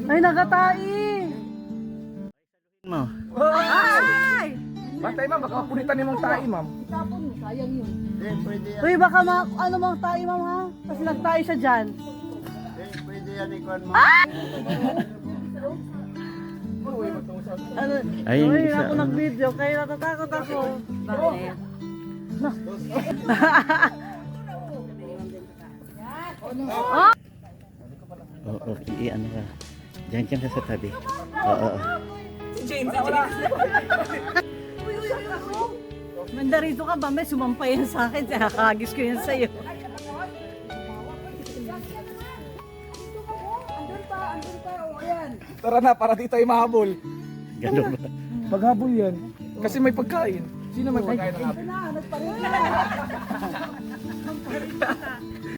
Ay, nagatai! Mo. Ay! Bantay ma'am, baka mapulitan nimong tayo ma'am. Itapon mo, sayang yun. Pwede yan. Uy, baka ano mang tayo, ma'am, ha? Kasi nagtayo siya dyan. Pwede yan ikuan mo. Ano? Ayun, Uy, isa, ako ano. nag-video, kaya natatakot ako. Bakit? Oo, ano ka. Diyan ka sa tabi. Oo. Mandarito ka ba? May sumampay yan sa akin. Kakagis ko yan sa'yo. Tara na, para di tayo mahabol. Ganun ba? Maghabol yan. Kasi may pagkain. Sino may pagkain ng habol? Ito na, nagparin ka.